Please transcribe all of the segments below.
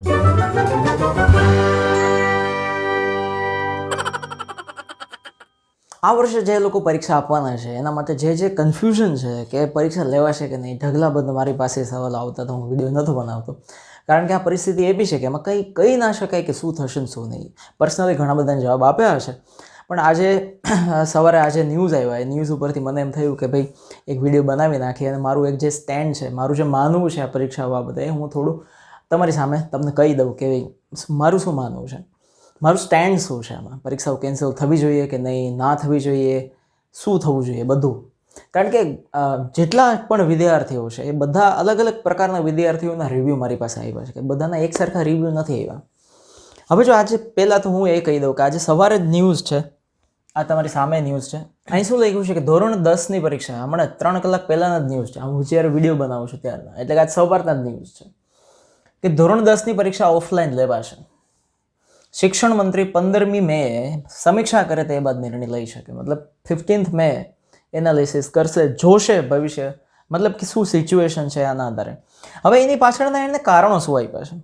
આ વર્ષે જે લોકો પરીક્ષા આપવાના છે એના માટે જે કન્ફ્યુઝન છે કે પરીક્ષા લેવાશે કે નહીં, ઢગલાબંધ મારી પાસે સવાલ આવતા તો હું વિડીયો નહોતો બનાવતો, કારણ કે આ પરિસ્થિતિ એવી છે કે એમાં કહી ના શકાય કે શું થશે ને શું નહીં. પર્સનલી ઘણા બધાને જવાબ આપ્યા હશે, પણ આજે સવારે ન્યૂઝ આવ્યા, એ ન્યૂઝ ઉપરથી મને એમ થયું કે ભાઈ એક વિડીયો બનાવી નાખીએ અને મારું એક જે સ્ટેન્ડ છે, મારું જે માનવું છે આ પરીક્ષા બાબતે, હું થોડું તમારી સામે તમને કહી દઉં કે મારું શું માનવું છે, મારું સ્ટેન્ડ શું છે આમાં. પરીક્ષાઓ કેન્સલ થવી જોઈએ કે નહીં, ના થવી જોઈએ, શું થવું જોઈએ, બધું. કારણ કે જેટલા પણ વિદ્યાર્થીઓ છે એ બધા અલગ અલગ પ્રકારના વિદ્યાર્થીઓના રિવ્યૂ મારી પાસે આવ્યા છે, કે બધાના એક સરખા રિવ્યૂ નથી આવ્યા. હવે જો આજે પહેલાં તો હું એ કહી દઉં કે આજે સવારે જ ન્યૂઝ છે, આ તમારી સામે ન્યૂઝ છે. અહીં શું લખ્યું છે કે ધોરણ 10ની પરીક્ષા, હમણાં 3 કલાક પહેલાંના જ ન્યૂઝ છે, હું જ્યારે વિડીયો બનાવું છું ત્યારના, એટલે કે આજ સવારના જ ન્યૂઝ છે કે ધોરણ 10ની પરીક્ષા ઓફલાઈન લેવાશે. શિક્ષણ મંત્રી 15મી મે સમીક્ષા કરે તે બાદ નિર્ણય લઈ શકે. મતલબ 15th મે એનાલિસિસ કરશે, જોશે ભવિષ્ય, મતલબ કે શું સિચ્યુએશન છે આના આધારે. હવે એની પાછળના એને કારણો શું આપ્યા છે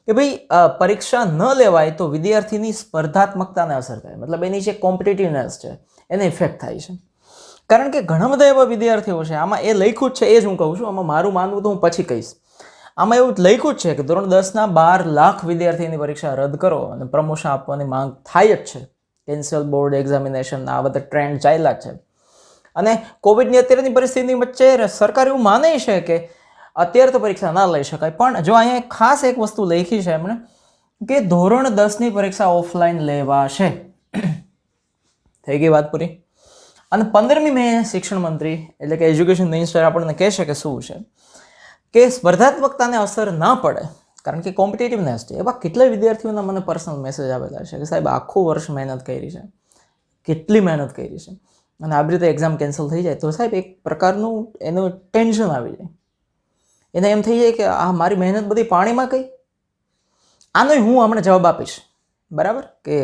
કે ભાઈ પરીક્ષા ન લેવાય તો વિદ્યાર્થીની સ્પર્ધાત્મકતાને અસર થાય, મતલબ એની જે કોમ્પિટિટિવનેસ છે એને ઇફેક્ટ થાય છે. કારણ કે ઘણા બધા એવા વિદ્યાર્થીઓ છે, આમાં એ લખ્યું જ છે, એ જ હું કહું છું, આમાં મારું માનવું તો હું પછી કહીશ. આમાં એવું લખ્યું જ છે કે ધોરણ 10ના 12 લાખ વિદ્યાર્થીની પરીક્ષા રદ કરો અને પ્રમોશન આપવાની માંગ થાય જ છે. કેન્સલ બોર્ડ એક્ઝામિનેશન, આ બધા ટ્રેન્ડ ચાલ્યા જ છે. અને કોવિડની અત્યારની પરિસ્થિતિની વચ્ચે સરકાર એવું માને છે કે અત્યારે તો પરીક્ષા ના લઈ શકાય, પણ જો અહીંયા ખાસ એક વસ્તુ લખી છે એમણે કે ધોરણ 10ની પરીક્ષા ઓફલાઈન લેવાશે. થઈ ગઈ વાત પૂરી. અને 15મી મે શિક્ષણ મંત્રી એટલે કે એજ્યુકેશન મિનિસ્ટર આપણને કહેશે કે શું છે કે સ્પર્ધાત્મકતાને અસર ના પડે, કારણ કે કોમ્પિટિટિવનેસ છે. એવા કેટલાય વિદ્યાર્થીઓના મને પર્સનલ મેસેજ આવેલા છે કે સાહેબ આખું વર્ષ મહેનત કરી છે, કેટલી મહેનત કરી છે, અને આવી રીતે એક્ઝામ કેન્સલ થઈ જાય તો સાહેબ એક પ્રકારનું એનું ટેન્શન આવી જાય. એને એમ થઈ જાય કે આ મારી મહેનત બધી પાણીમાં ગઈ. આનો હું હમણાં જવાબ આપીશ, બરાબર, કે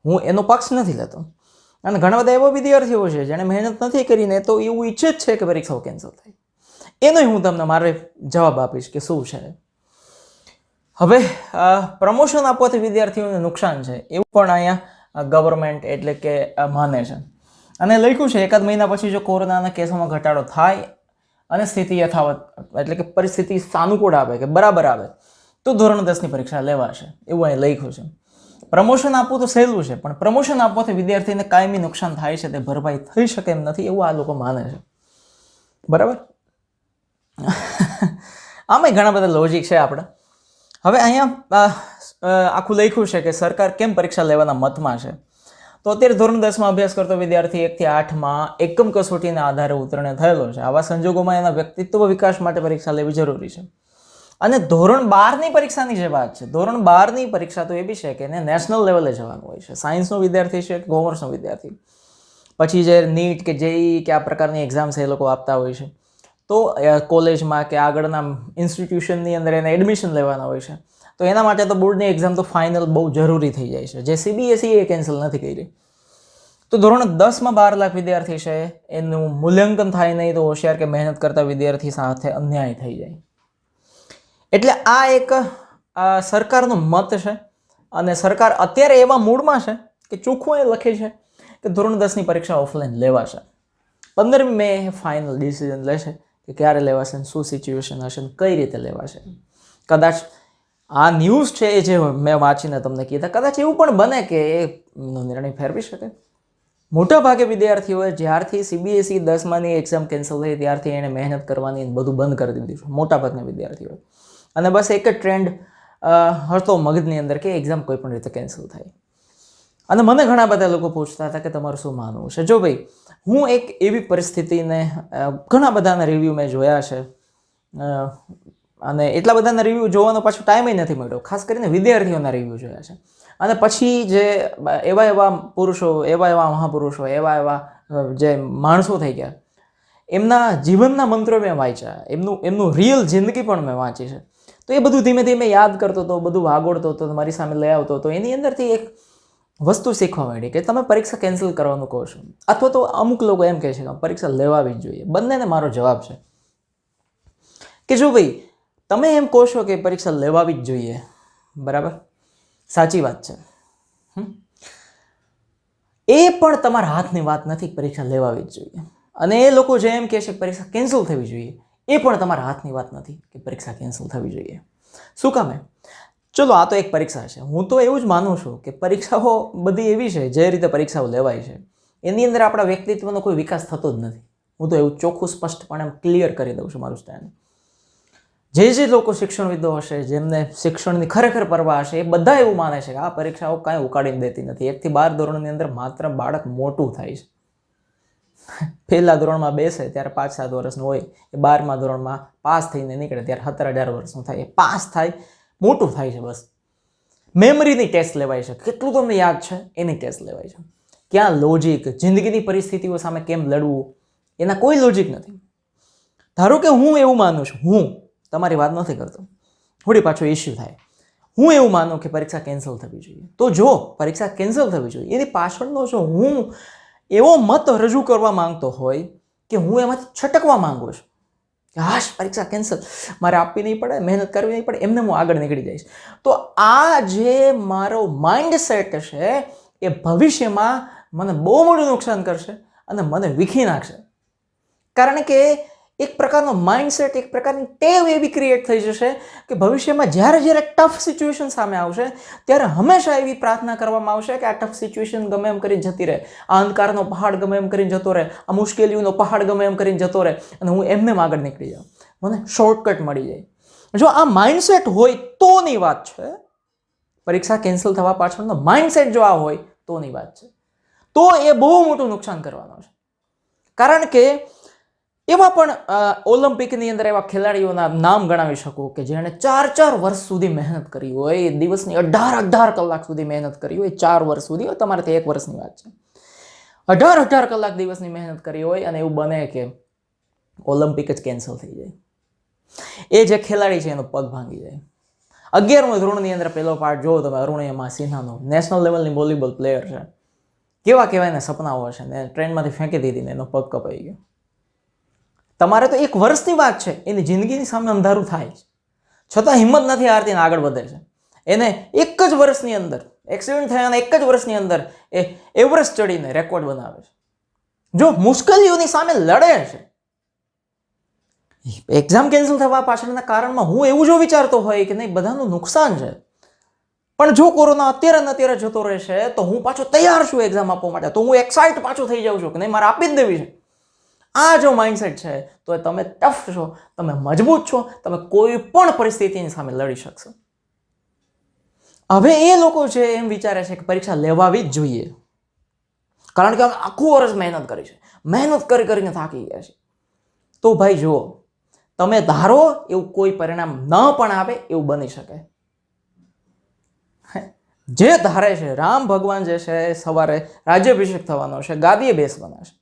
હું એનો પક્ષ નથી લેતો. અને ઘણા બધા એવા વિદ્યાર્થીઓ છે જેણે મહેનત નથી કરીને તો એવું ઈચ્છે જ છે કે પરીક્ષાઓ કેન્સલ થાય. એનો હું તમને મારે જવાબ આપીશ કે શું છે. હવે પ્રમોશન આપવાથી વિદ્યાર્થીઓને નુકસાન છે એવું પણ અહીંયા ગવર્મેન્ટ એટલે કે માને છે. અને લખ્યું છે એકાદ મહિના પછી જો કોરોનાના કેસોમાં ઘટાડો થાય અને સ્થિતિ યથાવત એટલે કે પરિસ્થિતિ સાનુકૂળ આવે કે બરાબર આવે તો ધોરણ 10ની પરીક્ષા લેવાશે, એવું અહીં લખ્યું છે. પ્રમોશન આપવું તો સહેલું છે, પણ પ્રમોશન આપવાથી વિદ્યાર્થીને કાયમી નુકસાન થાય છે તે ભરપાઈ થઈ શકે એમ નથી, એવું આ લોકો માને છે. બરાબર. આમાં ઘણા બધા લોજિક છે આપણે. હવે અહીંયા આખું લખ્યું છે કે સરકાર કેમ પરીક્ષા લેવાના મતમાં છે. તો અત્યારે ધોરણ 10માં અભ્યાસ કરતો વિદ્યાર્થી 1 થી 8માં એકમ કસોટીના આધારે ઉત્તીર્ણ થયેલો છે. આવા સંજોગોમાં એના વ્યક્તિત્વ વિકાસ માટે પરીક્ષા લેવી જરૂરી છે. અને ધોરણ 12ની પરીક્ષાની જે વાત છે, ધોરણ 12ની પરીક્ષા તો એ બી છે કે એને નેશનલ લેવલે જવાનું હોય છે. સાયન્સનો વિદ્યાર્થી છે કે કોમર્સનો વિદ્યાર્થી, પછી જે નીટ કે જેઈ કે આ પ્રકારની એક્ઝામ્સ એ લોકો આપતા હોય છે, તો કોલેજમાં કે આગળના ઇન્સ્ટિટ્યુશનની અંદર એને એડમિશન લેવાના હોય છે, તો એના માટે તો બોર્ડની એક્ઝામ તો ફાઇનલ બહુ જરૂરી થઈ જાય છે, જે CBSE એ કેન્સલ નથી કરી. તો ધોરણ 10માં 12 લાખ વિદ્યાર્થી છે, એનું મૂલ્યાંકન થાય નહીં તો હોશિયાર કે મહેનત કરતા વિદ્યાર્થી સાથે અન્યાય થઈ જાય. એટલે આ એક સરકારનો મત છે, અને સરકાર અત્યારે એવા મૂડમાં છે કે ચોખ્ખું એ લખે છે કે ધોરણ 10ની પરીક્ષા ઓફલાઈન લેવાશે. 15મી મે ફાઇનલ ડિસિઝન લેશે કે ક્યારે લેવાશે, શું સિચ્યુએશન હશે, કઈ રીતે લેવાશે. કદાચ આ ન્યૂઝ છે એ જે મેં વાંચીને તમને કીધા, કદાચ એવું પણ બને કે એનો નિર્ણય ફેરવી શકે. મોટાભાગે વિદ્યાર્થીઓએ જ્યારથી CBSE 10માની એક્ઝામ કેન્સલ થઈ ત્યારથી એણે મહેનત કરવાની બધું બંધ કરી દીધું છે, મોટાભાગના વિદ્યાર્થીઓએ. અને બસ એક જ ટ્રેન્ડ હતો મગજની અંદર કે એક્ઝામ કોઈ પણ રીતે કેન્સલ થાય. અને મને ઘણા બધા લોકો પૂછતા હતા કે તમારું શું માનવું છે. જો ભાઈ, હું એક એવી પરિસ્થિતિને ઘણા બધાના રિવ્યૂ મેં જોયા છે, અને એટલા બધાના રિવ્યૂ જોવાનો પાછો ટાઈમ નથી મળ્યો. ખાસ કરીને વિદ્યાર્થીઓના રિવ્યૂ જોયા છે. અને પછી જે એવા પુરુષો, એવા મહાપુરુષો, એવા જે માણસો થઈ ગયા, એમના જીવનના મંત્રો મેં વાંચ્યા, એમનું રિયલ જિંદગી પણ મેં વાંચી છે. તો એ બધું ધીમે ધીમે યાદ કરતો હતો, બધું વાગોળતો હતો, મારી સામે લઈ આવતો હતો. એની અંદરથી એક વસ્તુ શીખવા માંડી કે તમે પરીક્ષા કેન્સલ કરવાનું કહો છો, અથવા તો અમુક લોકો એમ કહે છે કે પરીક્ષા લેવાવી જ જોઈએ. બંનેને મારો જવાબ છે કે જો ભાઈ તમે એમ કહો છો કે પરીક્ષા લેવાવી જ જોઈએ, બરાબર, સાચી વાત છે. એ પણ તમારા હાથની વાત નથી કે પરીક્ષા લેવાવી જ જોઈએ. અને એ લોકો જે એમ કહે છે કે પરીક્ષા કેન્સલ થવી જોઈએ, એ પણ તમારા હાથની વાત નથી કે પરીક્ષા કેન્સલ થવી જોઈએ. શું કામ? ચલો, આ તો એક પરીક્ષા છે. હું તો એવું જ માનું છું કે પરીક્ષાઓ બધી એવી છે, જે રીતે પરીક્ષાઓ લેવાય છે એની અંદર આપણા વ્યક્તિત્વનો કોઈ વિકાસ થતો જ નથી. હું તો એવું ચોખ્ખું સ્પષ્ટપણે ક્લિયર કરી દઉં છું મારું સ્ટેન્ડ. જે લોકો શિક્ષણવિદો હશે, જેમને શિક્ષણની ખરેખર પરવા હશે, એ બધા એવું માને છે કે આ પરીક્ષાઓ કાંઈ ઉકાળીને દેતી નથી. 1 થી 12 ધોરણની અંદર માત્ર બાળક મોટું થાય છે. પહેલા ધોરણમાં બેસે ત્યારે 5-7 વર્ષનું હોય, એ 12મા ધોરણમાં પાસ થઈને નીકળે ત્યારે 17-18 વર્ષનું થાય. એ પાસ થાય, મોટું થાય છે. બસ મેમરીની ટેસ્ટ લેવાય છે, કેટલું તમને યાદ છે એની ટેસ્ટ લેવાય છે. ક્યાં લોજિક, જિંદગીની પરિસ્થિતિઓ સામે કેમ લડવું, એના કોઈ લોજિક નથી. ધારો કે હું એવું માનું છું, હું તમારી વાત નથી કરતો, થોડી પાછો ઇસ્યુ થાય, હું એવું માનું કે પરીક્ષા કેન્સલ થવી જોઈએ, તો જો પરીક્ષા કેન્સલ થવી જોઈએ એની પાછળનો જો હું એવો મત રજૂ કરવા માંગતો હોય કે હું એમાંથી છટકવા માંગુ છું કે હાશ પરીક્ષા કેન્સલ, મારે આપવી નહીં પડે, મહેનત કરવી નહીં પડે, એમને હું આગળ નીકળી જઈશ, તો આ જે મારો માઇન્ડસેટ છે એ ભવિષ્યમાં મને બહુ મોટું નુકસાન કરશે અને મને વીખી નાખશે. કારણ કે એક પ્રકારનો માઇન્ડસેટ, એક પ્રકારની ટેવ એવી ક્રિએટ થઈ જશે કે ભવિષ્યમાં જ્યારે ટફ સિચ્યુએશન સામે આવશે ત્યારે હંમેશા એવી પ્રાર્થના કરવામાં આવશે કે આ ટફ સિચ્યુએશન ગમે એમ કરીને જતી રહે, આ અંધકારનો પહાડ ગમે એમ કરીને જતો રહે, આ મુશ્કેલીઓનો પહાડ ગમે એમ કરીને જતો રહે અને હું એમને આગળ નીકળી જાઉં, મને શોર્ટકટ મળી જાય. જો આ માઇન્ડસેટ હોય તોની વાત છે. પરીક્ષા કેન્સલ થવા પાછળનો માઇન્ડસેટ જો આ હોય તોની વાત છે. તો એ બહુ મોટું નુકસાન કરવાનો છે. કારણ કે એવા પણ ઓલિમ્પિકની અંદર એવા ખેલાડીઓના નામ ગણાવી શકું કે જેણે 4-4 વર્ષ સુધી મહેનત કરી હોય, દિવસની 18 કલાક સુધી મહેનત કરી હોય, 4 વર્ષ સુધી, તમારે 1 વર્ષની વાત છે, 18 કલાક દિવસની મહેનત કરી હોય અને એવું બને કે ઓલિમ્પિક જ કેન્સલ થઈ જાય. એ જે ખેલાડી છે એનો પગ ભાંગી જાય. 11મા ધોરણની અંદર પહેલો પાર્ટ જોવો તમે, અરુણિમા સિન્હાનો, નેશનલ લેવલની વોલીબોલ પ્લેયર છે. કેવા કહેવાય ને સપનાઓ હશે ને, ટ્રેનમાંથી ફેંકી દીધી ને એનો પગ કપાઈ ગયો. તમારે તો 1 વર્ષની વાત છે, એની જિંદગીની સામે અંધારું થાય છે, છતાં હિંમત નથી હારતી ને આગળ વધે છે. એને 1 જ વર્ષની અંદર એક્સિડન્ટ થયાના 1 જ વર્ષની અંદર એ એવરેસ્ટ ચડીને રેકોર્ડ બનાવે છે. જો મુશ્કેલીઓની સામે લડે છે. એક્ઝામ કેન્સલ થવા પાછળના કારણમાં હું એવું જો વિચારતો હોય કે નહીં બધાનું નુકસાન છે, પણ જો કોરોના અત્યારે જતો રહેશે તો હું પાછો તૈયાર છું એક્ઝામ આપવા માટે, તો હું એક્સાઇટ પાછો થઈ જાઉં છું કે નહીં મારે આપી જ દેવી છે. આ જો માઇન્ડસેટ છે તો તમે ટફ છો, તમે મજબૂત છો, તમે કોઈ પણ પરિસ્થિતિની સામે લડી શકશો. હવે એ લોકો છે એમ વિચારે છે કે પરીક્ષા લેવાવી જ જોઈએ કારણ કે અમે આખું વર્ષ મહેનત કરી છે, મહેનત કરીને થાકી ગયા છે. તો ભાઈ જુઓ, તમે ધારો એવું કોઈ પરિણામ ન પણ આવે એવું બની શકે. જે ધારે છે રામ ભગવાન જે છે સવારે રાજ્યાભિષેક થવાનો છે, ગાદીએ બેસવાના છે,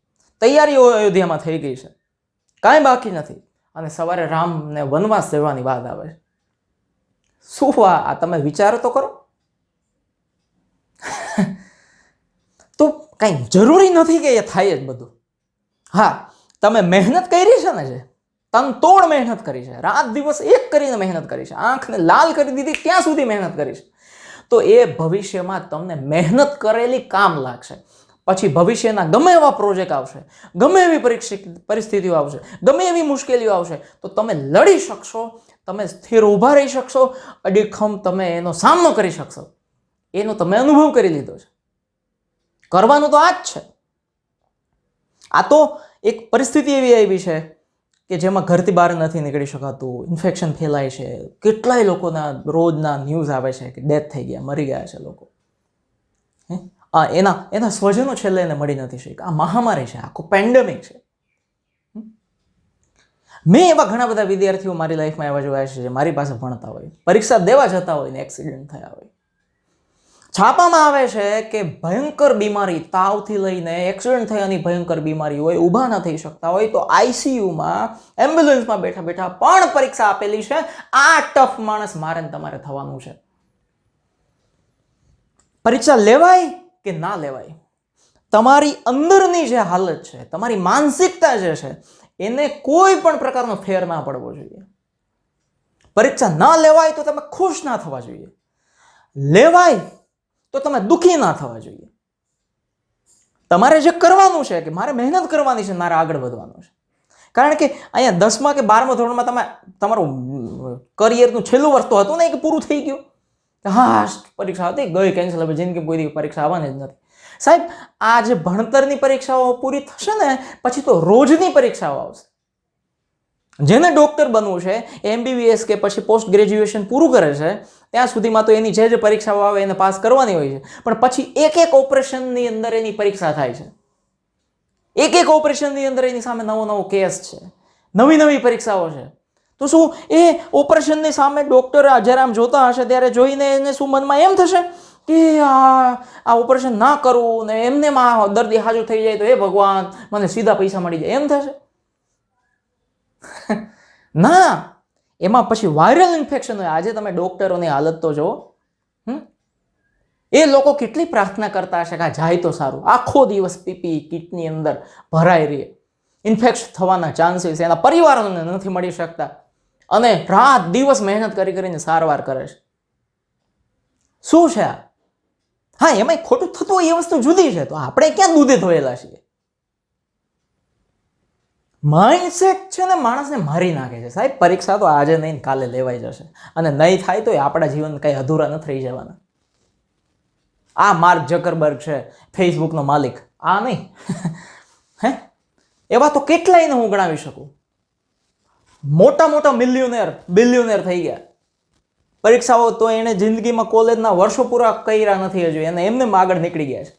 તૈયારીઓ અયોધ્યામાં થઈ ગઈ છે, કાંઈ બાકી નથી, અને સવારે રામને વનવાસ જવાની વાત આવે છે. શું આ તમે વિચારો તો કરો. તો કાંઈ જરૂરી નથી કે એ થાય જ બધું. હા, તમે મહેનત કરી છે ને, જે તનતોડ મહેનત કરી છે, રાત દિવસ એક કરીને મહેનત કરી છે, આંખને લાલ કરી દીધી ત્યાં સુધી મહેનત કરી છે, તો એ ભવિષ્યમાં તમને મહેનત કરેલી કામ લાગશે. પછી ભવિષ્યના ગમે એવા પ્રોજેક્ટ આવશે, ગમે એવી પરિસ્થિતિઓ આવશે, ગમે એવી મુશ્કેલીઓ આવશે, તો તમે લડી શકશો, તમે સ્થિર ઊભા રહી શકશો, અડીખમ તમે એનો સામનો કરી શકશો. એનો તમે અનુભવ કરી લીધો છે. કરવાનું તો આ જ છે. આ તો એક પરિસ્થિતિ એવી આવી છે કે જેમાં ઘરથી બહાર નથી નીકળી શકાતું, ઇન્ફેક્શન ફેલાય છે, કેટલાય લોકોના રોજના ન્યૂઝ આવે છે કે ડેથ થઈ ગયા, મરી ગયા છે લોકો. એના સ્વજનો છેલ્લે એને મળી નથી શક્યા. આ મહામારી છે, આખું પેન્ડેમિક છે. મેં એવા ઘણા બધા વિદ્યાર્થીઓ મારી લાઈફમાં એવા જોયા છે જે મારી પાસે ભણતા હોય, પરીક્ષા દેવા જતા હોય ને એક્સિડન્ટ થયા હોય. છાપામાં આવે છે કે ભયંકર બીમારી, તાવથી લઈને એક્સિડન્ટ થયાની ભયંકર બીમારી હોય, ઊભા ન થઈ શકતા હોય, તો આઈસીયુમાં એમ્બ્યુલન્સમાં બેઠા બેઠા પણ પરીક્ષા આપેલી છે. આ ટફ માણસ મારે ને તમારે થવાનું છે. પરીક્ષા લેવાય કે ના લેવાય, તમારી અંદરની જે હાલત છે, તમારી માનસિકતા જે છે, એને કોઈ પણ પ્રકારનો ફેર ના પડવો જોઈએ. પરીક્ષા ના લેવાય તો તમે ખુશ ના થવા જોઈએ. લેવાય તો તમે દુઃખી ના થવા જોઈએ. તમારે જે કરવાનું છે કે મારે મહેનત કરવાની છે, મારે આગળ વધવાનું છે. કારણ કે અહીંયા 10મા કે 12મા ધોરણમાં તમે તમારું કરિયરનું છેલ્લું વર્ષ તો હતું ને કે પૂરું થઈ ગયું. હા, પરીક્ષા હતી, ગઈ, કેન્સલ, હવે જિંદગી કોઈ પરીક્ષા આવવાની જ નથી. સાહેબ, આ જે ભણતરની પરીક્ષાઓ પૂરી થશે ને પછી તો રોજની પરીક્ષાઓ આવશે. જેને ડોક્ટર બનવું છે, MBBS કે પછી પોસ્ટ ગ્રેજ્યુએશન પૂરું કરે છે ત્યાં સુધીમાં તો એની જે પરીક્ષાઓ આવે એને પાસ કરવાની હોય છે. પણ પછી એક ઓપરેશનની અંદર એની પરીક્ષા થાય છે. એક ઓપરેશનની અંદર એની સામે નવો કેસ છે, નવી પરીક્ષાઓ છે. તો શું એ ઓપરેશનની સામે ડોક્ટર જ્યારે આમ જોતા હશે ત્યારે જોઈને એને શું મનમાં એમ થશે કે આ ઓપરેશન ના કરવું ને એમને દર્દી હાજર થઈ જાય તો એ ભગવાન મને સીધા પૈસા મળી જાય એમ થશે? ના, એમાં પછી વાયરલ ઇન્ફેક્શન હોય. આજે તમે ડોક્ટરોની હાલત તો જુઓ. એ લોકો કેટલી પ્રાર્થના કરતા હશે કે આ જાય તો સારું. આખો દિવસ પીપી કિટની અંદર ભરાઈ રહે, ઇન્ફેક્શન થવાના ચાન્સીસ એના પરિવારોને નથી મળી શકતા અને રાત દિવસ મહેનત કરીને સારવાર કરે છે. શું છે આ? હા, એમાં ખોટું થતું હોય એ વસ્તુ જુદી છે. તો આપણે ક્યાં દૂધે ધોયેલા છીએ? માઇન્ડસેટ છે ને માણસને મારી નાખે છે. સાહેબ, પરીક્ષા તો આજે નહીં કાલે લેવાઈ જશે અને નહીં થાય તો આપણા જીવન કઈ અધૂરા નથી રહી જવાના. આ માર્ક ઝકરબર્ગ છે, ફેસબુકનો માલિક, આ નહીં હે, એવા તો કેટલાયને હું ગણાવી શકું. મોટા બિલિયનેર થઈ ગયા. પરીક્ષાઓ તો એને જિંદગીમાં કોલેજના વર્ષો પૂરા કર્યા નથી હજુ, એને એમને આગળ નીકળી ગયા છે.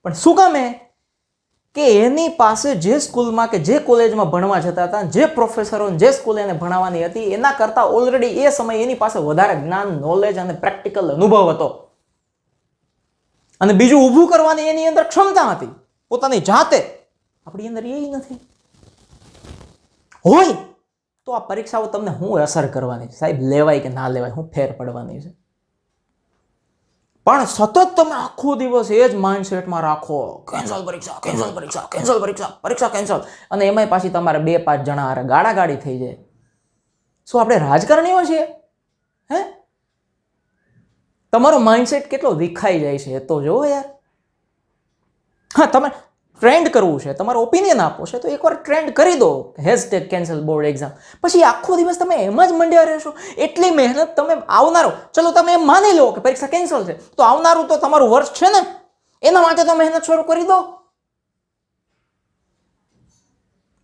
પણ શું કામ કે એની પાસે જે સ્કૂલમાં કે જે કોલેજમાં ભણવા જતા હતા, જે પ્રોફેસરો જે સ્કૂલ એને ભણાવવાની હતી એના કરતાં ઓલરેડી એ સમયે એની પાસે વધારે જ્ઞાન, નોલેજ અને પ્રેક્ટિકલ અનુભવ હતો. અને બીજું ઊભું કરવાની એની અંદર ક્ષમતા હતી પોતાની જાતે. આપણી અંદર એ નથી હોય તો આ પરીક્ષાઓ તમને શું અસર કરવાની છે? સાહેબ, લેવાય કે ના લેવાય શું ફેર પડવાની છે? પણ સતત તમે આખો દિવસ એ જ માઇન્ડસેટમાં રાખો, પરીક્ષા કેન્સલ, અને એમાંય પાછી તમારે 2-5 જણા ગાડાગાડી થઈ જાય. શું આપણે રાજકારણીઓ છીએ? હે, તમારો માઇન્ડસેટ કેટલો વિખાઈ જાય છે તો જો યાર. હા, તમે ટ્રેન્ડ કરવું છે, તમારો ઓપિનિયન આપવો છે તો એકવાર ટ્રેન્ડ કરી દો, હેશટેગ કેન્સલ બોર્ડ એક્ઝામ. પછી આખો દિવસ તમે એમ જ મંડ્યા રહેશો. એટલી મહેનત તમે આવનારો, ચલો તમે એમ માની લો કે પરીક્ષા કેન્સલ છે તો આવનારું તો તમારું વર્ષ છે ને, એના માટે તો મહેનત શરૂ કરી દો.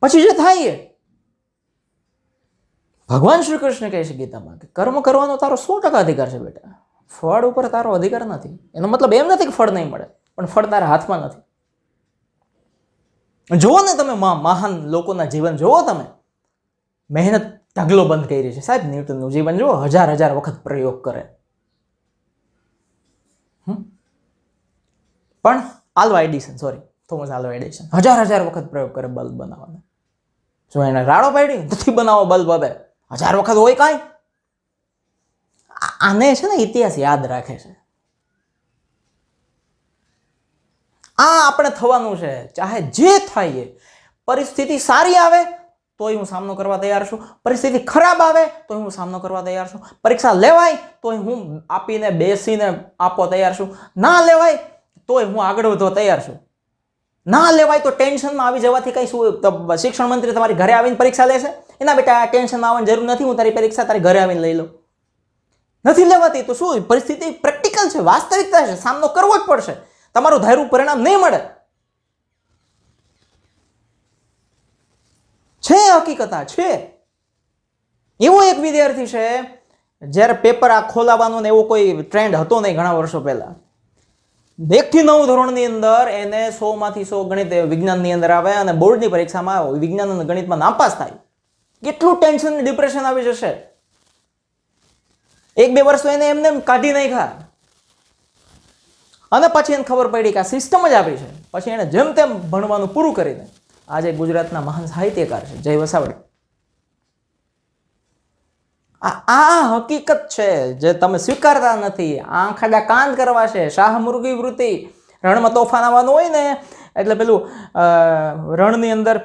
પછી જે થાય એ ભગવાન શ્રી કૃષ્ણ કહે છે ગીતામાં કે કર્મ કરવાનો તારો 100% અધિકાર છે બેટા, ફળ ઉપર તારો અધિકાર નથી. એનો મતલબ એમ નથી કે ફળ નહીં મળે, પણ ફળ તારા હાથમાં નથી. જુઓ ને તમે મહાન લોકોના જીવન જુઓ, તમે મહેનત ઢગલો બંધ કરી છે. સાહેબ, ન્યૂટનનું જીવન જુઓ, હજાર વખત પ્રયોગ કરે. પણ થોમસ આલ્વા એડિસન હજાર વખત પ્રયોગ કરે બલ્બ બનાવવાનો. જો એને રાડો પાડી નથી બનાવો બલ્બ, હવે 1000 વખત હોય કાંઈ. આને છે ને ઇતિહાસ યાદ રાખે છે. આ આપણે થવાનું છે, ચાહે જે થાય એ. પરિસ્થિતિ સારી આવે તોય હું સામનો કરવા તૈયાર છું, પરિસ્થિતિ ખરાબ આવે તોય હું સામનો કરવા તૈયાર છું. પરીક્ષા લેવાય તોય હું આપીને બેસીને આપવા તૈયાર છું, ના લેવાય તોય હું આગળ વધવા તૈયાર છું. ના લેવાય તો ટેન્શનમાં આવી જવાથી કઈ શું શિક્ષણ મંત્રી તમારી ઘરે આવીને પરીક્ષા લેશે? એના બેટા ટેન્શનમાં આવવાની જરૂર નથી, હું તારી પરીક્ષા તારી ઘરે આવીને લઈ લઉં. નથી લેવાતી તો શું? પરિસ્થિતિ પ્રેક્ટિકલ છે, વાસ્તવિકતા છે, સામનો કરવો જ પડશે. તમારું ધાર્યું પરિણામ નહીં મળે. છે હકીકત છે. એવો એક વિદ્યાર્થી છે, જ્યારે પેપર આ ખોલાવાનો ને એવો કોઈ ટ્રેન્ડ હતો નહીં ઘણા વર્ષો પહેલા, 1 થી 9 ધોરણની અંદર એને 100 માંથી 100 ગણિત વિજ્ઞાનની અંદર આવે અને બોર્ડની પરીક્ષામાં વિજ્ઞાન અને ગણિતમાં નાપાસ થાય. કેટલું ટેન્શન, ડિપ્રેશન આવી જશે. 1-2 વર્ષ તો એને એમને કાઢી નાખ્યા. અને પછી એને ખબર પડી કે આ સિસ્ટમ જ આપી છે. પછી એને જેમ તેમ ભણવાનું પૂરું કરીને આજે ગુજરાતના મહાન સાહિત્યકાર છે જય વસાવડા. આ હકીકત છે જે તમે સ્વીકારતા નથી. આંખાડા કાંદ કરવા છે, શાહ મુર્ગી વૃત્તિ. રણમાં તોફાન આવવાનું હોય ને એટલે પેલું રણની અંદર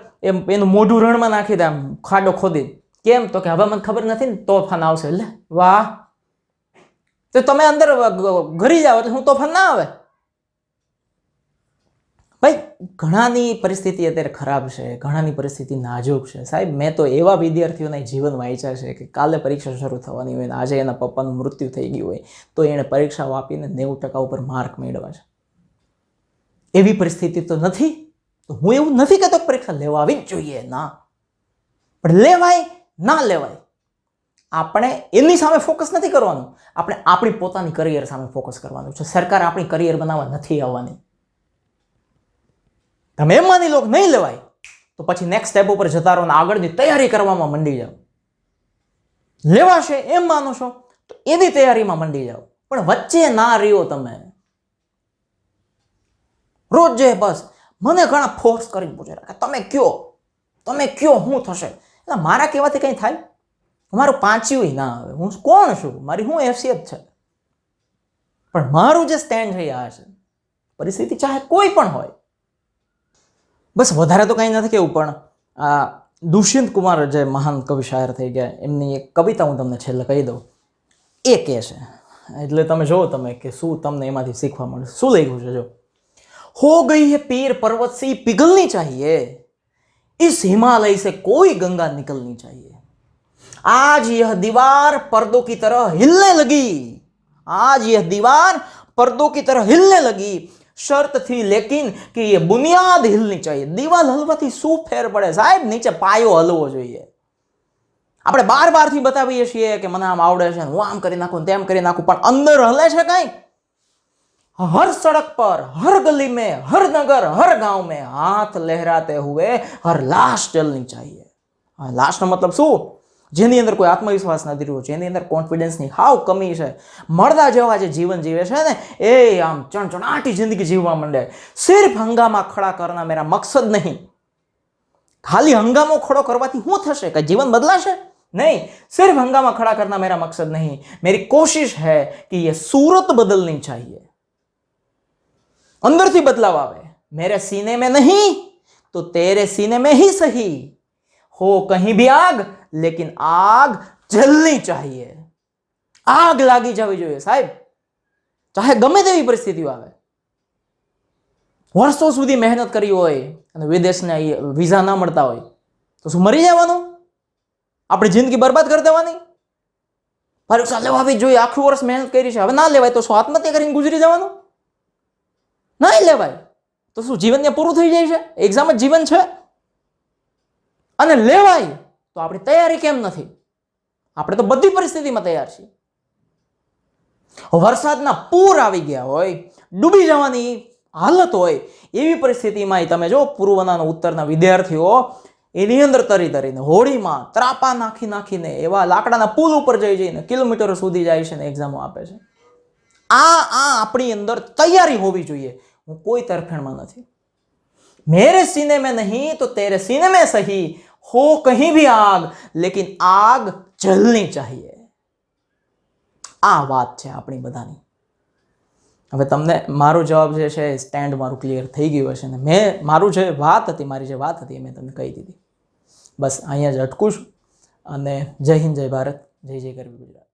એનું મોઢું રણમાં નાખી દે, આમ ખાડો ખોદી. કેમ? તો કે હવે મને ખબર નથી ને તોફાન આવશે. એટલે વાહ, તો તમે અંદર ઘરી જાઓ એટલે હું તોફાન ના આવે? ભાઈ, ઘણાની પરિસ્થિતિ અત્યારે ખરાબ છે, ઘણાની પરિસ્થિતિ નાજુક છે. સાહેબ, મેં તો એવા વિદ્યાર્થીઓના જીવન વાંચ્યા છે કે કાલે પરીક્ષા શરૂ થવાની હોય ને આજે એના પપ્પાનું મૃત્યુ થઈ ગયું હોય તો એણે પરીક્ષાઓ આપીને 90% ઉપર માર્ક મેળવ્યા છે. એવી પરિસ્થિતિ તો નથી. તો હું એવું નથી કહેતો કે પરીક્ષા લેવાવી જ જોઈએ, ના, પણ લેવાય ના લેવાય, આપણે એની સામે ફોકસ નથી કરવાનું. આપણે આપણી પોતાની કરિયર સામે ફોકસ કરવાનું છે. સરકાર આપણી કરિયર બનાવવા નથી આવવાની. તમે એમ માની લો કે નહીં લેવાય તો પછી નેક્સ્ટ સ્ટેપ ઉપર જતા રહો ને આગળની તૈયારી કરવામાં મંડી જાઓ. લેવાશે એમ માનો છો તો એની તૈયારીમાં મંડી જાઓ, પણ વચ્ચે ના રહ્યો. તમે રોજે બસ મને ઘણા ફોર્સ કરીને પૂછે કે તમે કયો શું થશે? એટલે મારા કહેવાથી કંઈ થાય? મારું પાંચ્યું ના આવે. હું કોણ છું? મારી શું હેસિયત છે? પણ મારું જે સ્ટેન્ડ છે આ છે. પરિસ્થિતિ ચાહે કોઈ પણ હોય. બસ વધારે તો કંઈ નથી કેવું, પણ આ દુષ્યંત કુમાર જે મહાન કવિ શાયર થઈ ગયા એમની એક કવિતા હું તમને છેલ્લે કહી દઉં. એ કહે છે, એટલે તમે જુઓ તમે કે શું તમને એમાંથી શીખવા મળે. શું લખ્યું છે? જો, हो गई है पीर पर्वत से पिघलनी चाहिए, इस हिमालय से कोई गंगा निकलनी चाहिए. आज यह दीवार पर्दों की तरह हिलने लगी, आज यह दीवार पर्दों की तरह हिलने लगी, शर्त थी लेकिन कि ये बुनियाद हिलनी चाहिए. દીવાલ હલવાથી શું ફેર પડે સાહેબ? નીચે પાયો હલવો જોઈએ. આપણે બારથી બતાવીએ છીએ કે મને આમ આવડે છે, હું આમ કરી નાખું તેમ કરી નાખું, પણ અંદર હલે છે કઈ? हर सड़क पर, हर गली में, हर नगर, हर गांव में हाथ लहराते हुए हर लाश जलनी चाहिए. लाश નો મતલબ શું? જેની અંદર કોઈ આત્મવિશ્વાસ નથી રહ્યો, જેની અંદર કોન્ફિડન્સની હાવ કમી છે, મળદા જેવા જે જીવન જીવે છે ને એ આમ ચણચણાટી જિંદગી જીવવા માંડે. સિર્ફ હંગામા ખડા કરના મેરા મકસદ નહીં. ખાલી હંગામો ખડો કરવાથી શું થશે? કઈ જીવન બદલાશે? नहीं. सिर्फ हंगामा खड़ा करना मेरा मकसद नहीं, मेरी कोशिश है कि ये सूरत बदलनी चाहिए. अंदर થી बदलाव आवे. मेरे सीने में नहीं तो तेरे सीने में ही सही, हो कहीं भी आग लेकिन आग जलनी चाहिए. आग लागी જવી જોઈએ સાહેબ, ચાહે ગમે તેવી પરિસ્થિતિઓ આવે. વર્ષો સુધી મહેનત કરી હોય અને વિદેશના વિઝા ના મળતા હોય તો શું મરી જવાનું? આપણી જિંદગી બરબાદ કરી દેવાની? પરીક્ષા લેવાવી જોઈએ, આખું વર્ષ મહેનત કરી છે, હવે ના લેવાય તો શું આત્મહત્યા કરીને ગુજરી જવાનું? નહીં લેવાય તો શું જીવન ત્યાં પૂરું થઈ જાય છે? એક્ઝામ જ જીવન છે. અને લેવાય તો આપણી તૈયારી કેમ નથી? આપણે તો બધી પરિસ્થિતિમાં તૈયાર છીએ. વરસાદના પૂર આવી ગયા હોય, ડૂબી જવાની હાલત હોય, એવી પરિસ્થિતિમાં તમે જો પૂર્વના ઉત્તરના વિદ્યાર્થીઓ એની અંદર તરીને હોળીમાં ત્રાપા નાખીને એવા લાકડાના પુલ ઉપર જઈને કિલોમીટરો સુધી જાય છે ને એક્ઝામો આપે છે. આ આપણી અંદર તૈયારી હોવી જોઈએ. હું કોઈ તરફેણમાં નથી. मेरे सीने में नहीं तो तेरे सीने में सही, हो कहीं भी आग लेकिन आग जलनी चाहिए. આ વાત છે આપણી બધાની. હવે તમને મારો જવાબ જે છે સ્ટેન્ડ મારું ક્લિયર થઈ ગયું હશે ને મારી જે વાત હતી એ મેં તમને કહી દીધી. બસ અહીંયા જ અટકું છું અને જય હિન્દ, જય ભારત, જય જય ગરવી ગુજરાત.